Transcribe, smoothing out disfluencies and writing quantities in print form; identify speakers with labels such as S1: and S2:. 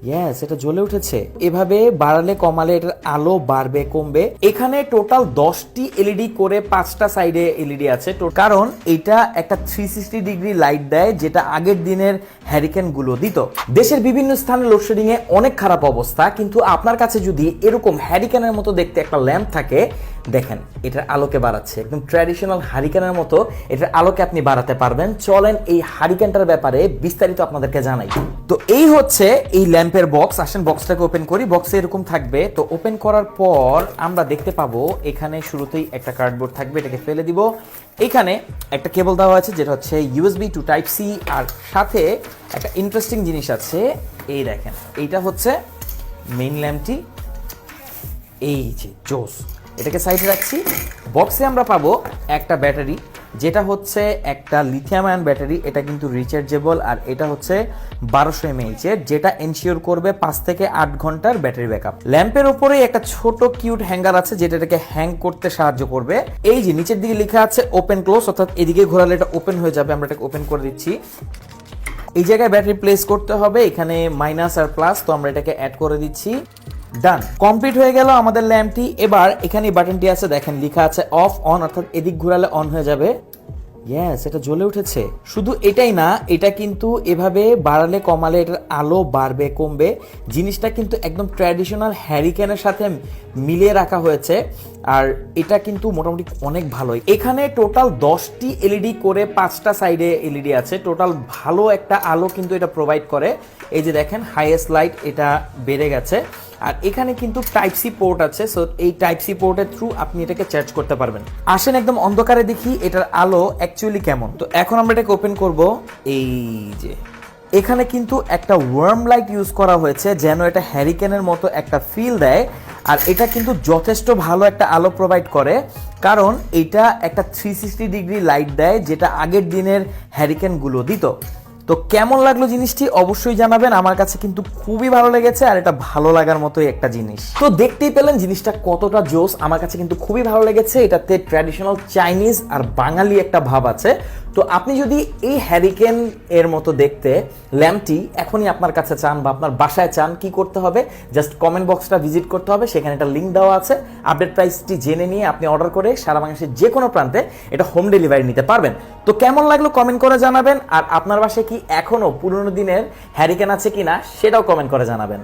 S1: Yes, এটা জ্বলে উঠেছে। এভাবে বাড়ালে কমালে এটার আলো বাড়বে কমবে। এখানে টোটাল 10টি এলইডি করে 5টা সাইডে এলইডি আছে। কারণ এটা একটা 360 ডিগ্রি লাইট দেয়, যেটা আগের দিনের হ্যারিকেন গুলো দিত। দেশের বিভিন্ন স্থানে লোডশেডিং এ অনেক খারাপ অবস্থা, কিন্তু আপনার কাছে যদি এরকম হ্যারিকেনের মতো দেখতে একটা ল্যাম্প থাকে, দেখেন এটার আলোকে বাড়াচ্ছে একদম ট্র্যাডিশনাল হারিকেনের মতো। এটার আলোকে আপনি বাড়াতে পারবেন। চলেন এই হারিকেনটার ব্যাপারে বিস্তারিত আপনাদেরকে জানাই। তো এই হচ্ছে এই ল্যাম্পের বক্স। আসেন বক্সটাকে ওপেন করি। বক্সে এরকম থাকবে। তো ওপেন করার পর আমরা দেখতে পাবো এখানে শুরুতেই একটা কার্ডবোর্ড থাকবে, এটাকে ফেলে দিব। এখানে একটা কেবল দেওয়া আছে যেটা হচ্ছে ইউএসবি টু টাইপ সি, আর সাথে একটা ইন্টারেস্টিং জিনিস আছে। এই দেখেন, এইটা হচ্ছে মেইন ল্যাম্পটি। এই যে জোস, এটাকে সাইডে রাখছি। বক্সে আমরা পাবো একটা ব্যাটারি, যেটা হচ্ছে একটা লিথিয়াম আয়ন ব্যাটারি। এটা কিন্তু রিচার্জেবল, আর এটা হচ্ছে 1200 mAh এর, যেটা এনশিওর করবে 5 থেকে 8 ঘন্টার ব্যাটারি ব্যাকআপ। ল্যাম্পের উপরে একটা ছোট কিউট হ্যাঙ্গার আছে, যেটা এটাকে হ্যাং করতে সাহায্য করবে। এই যে নিচের দিকে লেখা আছে ওপেন ক্লোজ, অর্থাৎ এদিকে ঘোরালে এটা ওপেন হয়ে যাবে। আমরা এটাকে ওপেন করে দিচ্ছি। এই জায়গায় ব্যাটারি প্লেস করতে হবে, এখানে মাইনাস আর প্লাস, তো আমরা এটাকে অ্যাড করে দিচ্ছি। ডান, কমপ্লিট হয়ে গেল আমাদের ল্যাম্পটি। এবার এখানে বাটনটি আছে, দেখেন লেখা আছে অফ অন, অর্থাৎ এদিক ঘোরালে অন হয়ে যাবে। ইয়েস, এটা জ্বলে উঠেছে। শুধু এটাই না, এটা কিন্তু এভাবে বাড়ালে কমালে এটার আলো বাড়বে কমবে। জিনিসটা কিন্তু একদম ট্র্যাডিশনাল হ্যারিকেনের সাথে মিলিয়ে রাখা হয়েছে, আর এটা কিন্তু মোটামুটি অনেক ভালোই। এখানে টোটাল 10টি এলইডি করে 5টা সাইডে এলইডি আছে। টোটাল ভালো একটা আলো কিন্তু এটা প্রোভাইড করে। এই যে দেখেন হাইয়েস্ট লাইট এটা বেড়ে গেছে। আর এখানে কিন্তু টাইপ সি পোর্ট আছে, সো এই টাইপ সি পোর্টের থ্রু আপনি এটাকে চার্জ করতে পারবেন। আসেন একদম অন্ধকারে দেখি এটার আলো অ্যাকচুয়ালি কেমন। তো এখন আমরা এটাকে ওপেন করব। এই যে এখানে কিন্তু একটা ওয়ার্ম লাইট ইউজ করা হয়েছে, যেন এটা হ্যারিকেনের মতো একটা ফিল দেয়। আর এটা কিন্তু যথেষ্ট ভালো একটা আলো প্রোভাইড করে, কারণ এটা একটা 360 ডিগ্রি লাইট দেয়, যেটা আগের দিনের হ্যারিকেন গুলো দিত। তো কেমন লাগলো জিনিসটি অবশ্যই জানাবেন। আমার কাছে কিন্তু খুবই ভালো লেগেছে, আর এটা ভালো লাগার মতোই একটা জিনিস। তো দেখতেই পেলেন জিনিসটা কতটা জোস। আমার কাছে কিন্তু খুবই ভালো লেগেছে। এটাতে ট্র্যাডিশনাল চাইনিজ আর বাঙালি একটা ভাব আছে। তো আপনি যদি এই হ্যারিকেন এর মতো দেখতে ল্যাম্পটি এখনই আপনার কাছে চান বা আপনার বাসায় চান, কি করতে হবে? জাস্ট কমেন্ট বক্সটা ভিজিট করতে হবে, সেখানে একটা লিঙ্ক দেওয়া আছে। আপডেট প্রাইসটি জেনে নিয়ে আপনি অর্ডার করে সারা বাংলাদেশের যে কোনো প্রান্তে এটা হোম ডেলিভারি নিতে পারবেন। তো কেমন লাগলো কমেন্ট করে জানাবেন। আর আপনার বাসায় কি এখনো পুরনো দিনের হ্যারিকেন আছে কিনা সেটাও কমেন্ট করে জানাবেন।